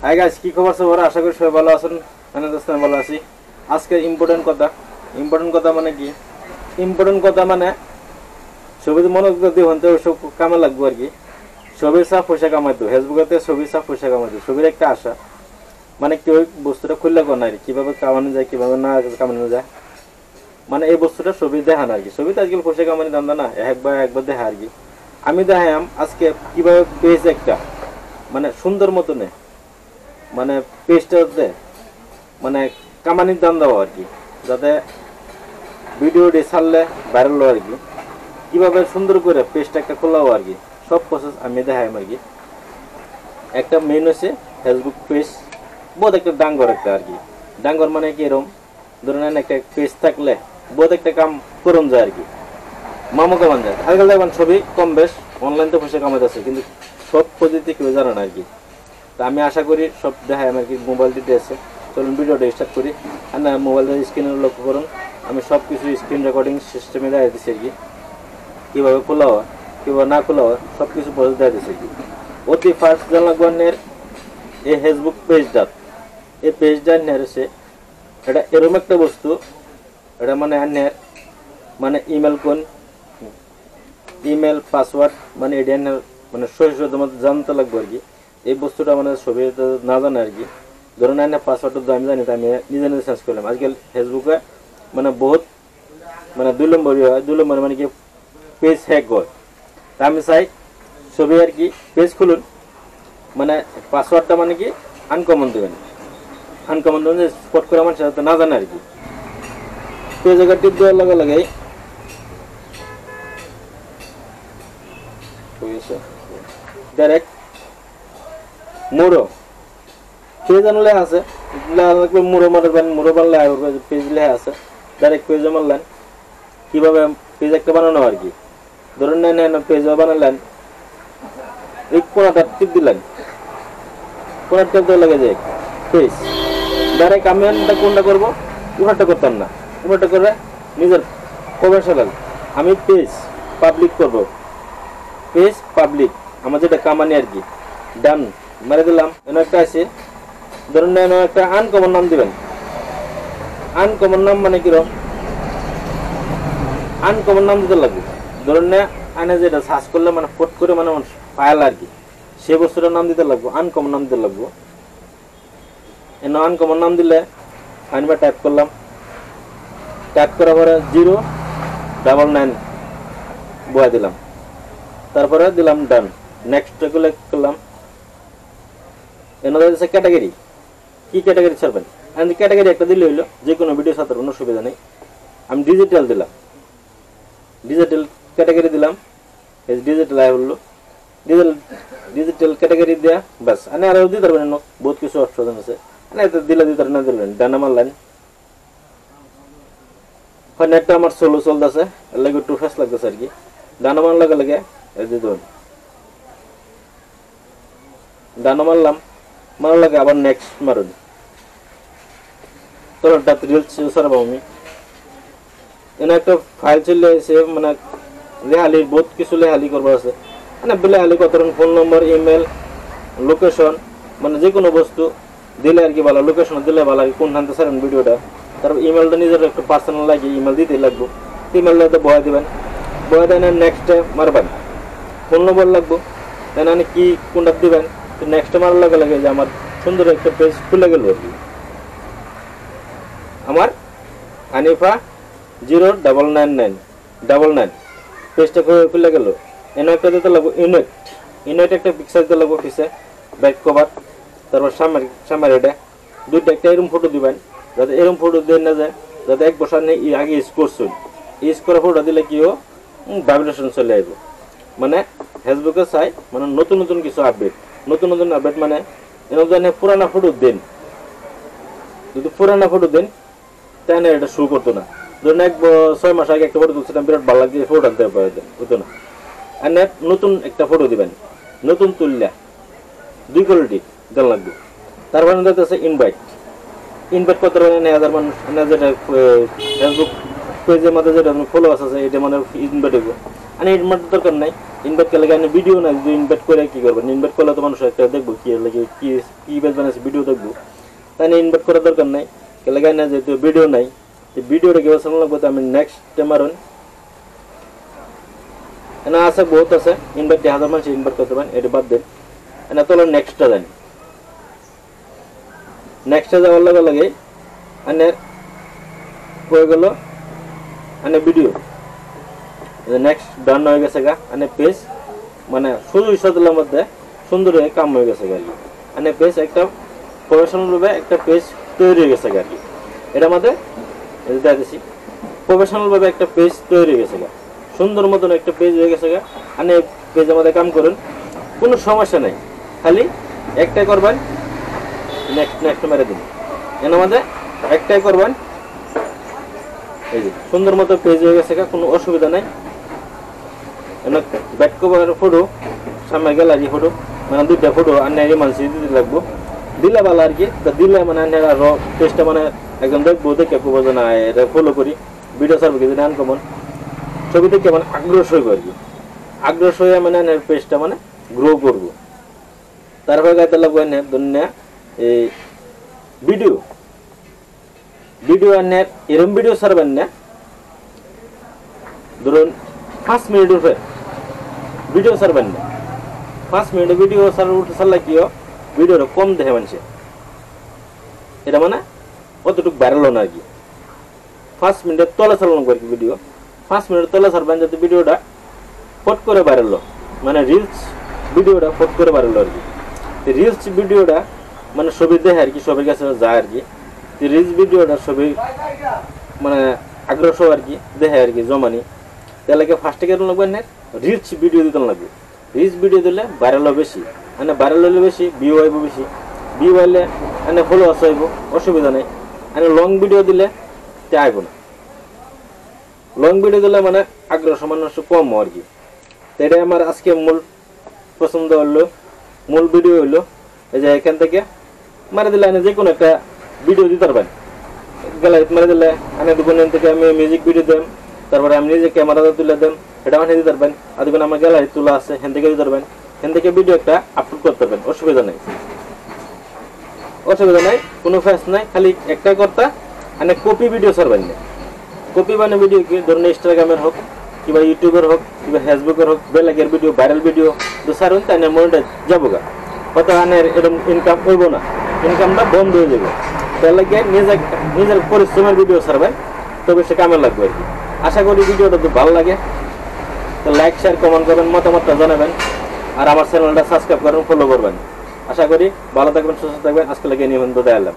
Hi guys, কি খবর সবার? আশা করি সবাই ভালো আছেন। আমি দোস্তান ভালো আছি। আজকে ইম্পর্টেন্ট কথা মানে কি? ইম্পর্টেন্ট কথা মানে ছবিতে মনোযোগ দিয়ে হতে সব কামে লাগবো আর কি। ছবির সাপ পয়সা কামাইতো, ফেসবুকে ছবির সাপ পয়সা কামাইতো, ছবির একটা আশা মানে কেউ বস্তুটা খুললে কোন আর কিভাবে কামানো যায়, কিভাবে না কামানো যায়, মানে এই বস্তুটা ছবি দেখান আর কি। ছবিতে আজকাল পয়সা কামানি দান্দা না, একবার দেখা আর কি। আমি দেখাম আজকে কিভাবে পেজ একটা মানে সুন্দর মতনে মানে পেজটাতে মানে কামানির দান দেওয়া আর কি, যাতে ভিডিওটি ছাড়লে ভাইরাল হয় আর কি। কীভাবে সুন্দর করে পেজটা একটা খোলাও আর কি, সব প্রসেস আমি দেখাই আর কি। একটা মেন হচ্ছে ফেসবুক পেজ, বহুত একটা ডাঙ্গর একটা আর কি। ডাঙ্গর মানে কি এরকম ধরে নেন একটা পেজ থাকলে বহুত একটা কাম করুন যায় আর কি, মামো কামান যায়। আজকাল দেখবেন ছবি কম বেশ অনলাইনতে পয়সা কামাইতেছে, কিন্তু সব পদ্ধতি কেউ জানে না আর কি। তা আমি আশা করি সব দেখায় আমার কি। মোবাইল দিতে আছে, চলুন ভিডিওটা স্টার্ট করি। আর না, মোবাইলের স্ক্রিনে লক্ষ্য করুন, আমি সব কিছু স্ক্রিন রেকর্ডিং সিস্টেমে দেখা দিচ্ছি আর কি। কীভাবে খোলা হয়, কীভাবে না খোলা হয়, সব কিছু প্রসেস দেখা দিচ্ছি আর কি। অতি ফার্স্ট জানলাগণের এই ফেসবুক পেজটা, এই পেজটা নেয়ার হচ্ছে এটা এরকম একটা বস্তু, এটা মানে আন্যের মানে ইমেল কোন ইমেল পাসওয়ার্ড মানে এটা মানে সহিষ্ণুতার তোমাদের জানতে লাগবে আর কি। এই বস্তুটা মানে ছবি না জানে আর কি। ধরুন না পাসওয়ার্ডটা আমি জানি, আমি নিজে নিজে চেঞ্জ করলাম। আজকাল ফেসবুকে মানে বহুত মানে 2 নম্বরই হয়, 2 নম্বর মানে কি পেজ হ্যাক হয়। তা আমি চাই ছবি আর কি পেজ খুলুন, মানে পাসওয়ার্ডটা মানে কি আনকমন দেবেন, আনকমন দেবেন যে স্পট করে আমার সাথে না জানে আর কি। পেজ একটা টিপ দেওয়ার লগে লাগে ডাইরেক্ট মুরো পেজ আনলে আছে, মুরো মারবেন, মুরো বানলে পেজ লেখা আছে, ডাইরেক্ট পেজও মারলেন। কীভাবে পেজ একটা বানানো আর কি, ধরুন না পেজও বানালেন, এই কোনাটা টিপ দিলেন, কোনার টিপ দেওয়া লাগে যে পেজ ডাইরেক্ট। আমি কোনটা করবো, উনারটা করতাম না, উনারটা করে নিজের প্রফেশনাল আমি পেজ পাবলিক করব, পেজ পাবলিক আমার যেটা কামানি আর কি। ডান মেরে দিলাম। এনে একটা আছে, ধরুন না একটা আনকমন নাম দিবেন। আনকমন নাম মানে কিরকম, আনকমন নাম দিতে লাগবে। ধরুন না আনে যেটা সার্চ করলে মানে ফট করে মানে পায়াল আর কি, সে বস্তুটার নাম দিতে লাগবো, আনকমন নাম দিতে লাগবো। এনে আনকমন নাম দিলে আমি টাইপ করলাম, টাইপ করার পরে 099 বয়া দিলাম, তারপরে দিলাম ডান। নেক্সট করলাম। এনে দিচ্ছে ক্যাটাগরি, কি ক্যাটাগরি ছাড়বেন, আমি ক্যাটাগরি একটা দিলে হইলো, যে কোনো ভিডিও সাথে কোনো সুবিধা নেই। আমি ডিজিটাল দিলাম, ডিজিটাল ক্যাটাগরি দিলাম, এই ডিজিটাল আয় হলো, ডিজিটাল ক্যাটাগরি দেয়া বাস। আমি আরও দিতে পারবেন, বহুত কিছু অপশন আছে, দিলে দিতে না দিলেন। ডানা মারলেন, হয় নেটটা আমার সোলো চলতেছে, এর লাগে একটু ফেস লাগতেছে আর কি। ডানা মারার লাগে লাগে দিয়ে দেবেন, ডানা মারলাম, মারার লাগে আবার নেক্সট মারুন। তোর রিলস সারবো আমি। এনে একটা ফাইল চলে এসে মানে লেহালি বহুত কিছু লেহালি করবো আছে, মানে লেহালি কত ফোন নম্বর, ইমেল, লোকেশন, মানে যে কোনো বস্তু দিলে আর কি ভালো। লোকেশন দিলে ভালো লাগে, কোন ধানতে ছাড়েন ভিডিওটা। তারপর ইমেলটা নিজের একটু পার্সোনাল লাগে, ইমেল দিতেই লাগবো। ইমেলটা বয়া দিবেন, বয়া দেন নেক্সটে মারবেন। ফোন নম্বর লাগবো, দেন আমি কি কোনটা দিবেন, নেক্সটে মারার লাগে লাগে যে আমার সুন্দর একটা পেজ খুলে গেল আর কি। আমার হানিফা 099999 পেজটা খুলে গেল। এনে একটা দিতে লাগবো ইউনিট একটা পিকচার দিতে লাগবো, পিছে ব্যাক কভার, তারপর সামনের এটা দুইটা একটা এরম ফটো দিবেন, যাতে এরম ফটো দিয়ে না যায়, যাতে 1 বছর নেই আগে ইউজ করছেন। ইউজ করা ফটো দিলে কি ও ভাইব্রেশন চলে আসবো। মানে ফেসবুকে চাই মানে নতুন নতুন কিছু আপডেট, নতুন নতুন আপডেট মানে এরকম জানে পুরানা ফটো দেন, যদি পুরানা ফটো দেন তাহলে এটা শো করতো না। ধরুন 6 মাস আগে একটা ফটো তুলছিলাম, বিরাট ভালো লাগছে, ফটো আনতে হতো না। আর নতুন একটা ফটো দিবেন, নতুন তুললে 2 কোয়ালিটি দেন লাগবে। তারপরে আছে ইনভাইট করতে পারেন 1000 মানুষ, যেটা ফেসবুক পেজের মধ্যে যেটা ফলোয়ার্স আছে এটা মানে ইনভাইট হইব। আর ইনভাইট দরকার নাই ইনভাইট করলে আমি ভিডিও না যদি ইনভাইট করে কি করবেন ইনভাইট করলে তো মানুষ একটা দেখবো কি লাগে কি বেশ বানাইছে ভিডিও দেখবো তাই না ইনভাইট করার দরকার নাই কেলে গাই না যেহেতু ভিডিও নাই ভিডিওটা কি বসানো লাগবে তো আমি নেক্সট মারুন এনা আছে বহুত আছে ইনভাইট 1000 মানুষ ইনভাইট করতে পারেন এটা বাদ দেন এনা তো নেক্সটটা দেন নেক্সটে যাওয়ার লগে লগে আনে হয়ে গেল আনে ভিডিও নেক্সট ডান হয়ে গেছে গা আনে পেজ মানে শুধু ইসাদুল্লার মধ্যে সুন্দর হয়ে কাম হয়ে গেছে গা আনে পেজ একটা প্রফেশনাল ভাবে একটা পেজ তৈরি হয়ে গেছে গা এটা মধ্যে এটা দিছি প্রফেশনাল ভাবে একটা পেজ তৈরি হয়ে গেছে গা সুন্দর মতন একটা পেজ হয়ে গেছে গা আনে পেজ আমাদের কাম করুন কোনো সমস্যা নাই খালি একটাই করবেন নেক্সট মেরে দিন এর মধ্যে একটাই করবেন এই যে সুন্দর মতো পেজ হয়ে গেছে কোনো অসুবিধা নাই এনে ব্যাক কভার ফটো সামনে গ্যালারি ফটো মানে দুইটা ফটো আর নেই মানুষ দিতে লাগবো দিলে ভালো আর কি তো দিলে মানে র পেজটা মানে একদম দেখবো দেখে বোঝা না এটা ফলো করি ভিডিও সার্ভ যদি আনকমন ছবি থেকে মানে আগ্রহ হইব আর কি আগ্রহ হয়ে মানে পেজটা মানে গ্রো করবো তারপরে গাইতে লাগবো এনে ধন্য এই ভিডিও আনের এরম ভিডিও সারবেন না ধরুন 5 মিনিট উঠে ভিডিও সারবেন না 5 মিনিট ভিডিও সারলে কি ভিডিওটা কম দেখে মানুষে এটা মানে অতটুকু ভাইরাল না আর কি 5 মিনিটের তলে সারলাম আর কি ভিডিও 5 মিনিটের তলে সারবেন যাতে ভিডিওটা ফট করে ভাইরাল মানে রিলস ভিডিওটা ফট করে ভাইরাল আর কি রিলস ভিডিওটা মানে ছবি দেখে আর কি সবার কাছে যায় আর কি রিলস ভিডিওটা ছবি মানে আগ্রহ আর কি দেখে আর কি জমানি তাহলে ফার্স্টে কেন লাগবে না রিলস ভিডিও দিতে লাগবে রিলস ভিডিও দিলে ভাইরাল বেশি মানে ভাইরাল হলে বেশি ভিউ আইব বেশি ভিউ আইলে মানে ফলোয়ার্স আইব অসুবিধা নেই মানে লং ভিডিও দিলে তে আইব না লং ভিডিও দিলে মানে আগ্রহ মানুষ কম আর কি তো এটাই আমার আজকে মূল পছন্দ হলো মূল ভিডিও হইলো এই যে এখান থেকে মারে দিলে যে কোনো একটা ভিডিও দিতে পারবেন গ্যালারিতে মারে দিলে আমি দোকান থেকে আমি মিউজিক ভিডিও দেন তারপরে আমি নিজে ক্যামেরাতে তুলে দেন এটা মানে দিতে পারবেন আর দোকানে আমার গ্যালারি তোলা আছে হেন থেকে দিতে পারবেন হেন থেকে ভিডিও একটা আপলোড করতে পারবেন অসুবিধা নাই কোনো ফেস নাই খালি একটা করতে মানে কপি ভিডিও সারবেন না কপি মানে ভিডিও কি ধরুন ইনস্টাগ্রামের হোক কিংবা ইউটিউবের হোক কিংবা ফেসবুকের হোক বেলাগের ভিডিও ভাইরাল ভিডিও তো সারুন তাই না মনিটাইজ যাবো গা কত আনের এরকম ইনকাম হইব না ইনকামটা বন্ধ হয়ে যাবে তাহলে নিজের পরিশ্রমের ভিডিও সারবেন তবে সে কামে লাগবে আর কি আশা করি ভিডিওটা তো ভালো লাগে তো লাইক শেয়ার কমেন্ট করবেন মতামতটা জানাবেন আর আমার চ্যানেলটা সাবস্ক্রাইব করবেন ফলো করবেন আশা করি ভালো থাকবেন সুস্থ থাকবেন আজকে লাগে নিয়ে বিদায় নিলাম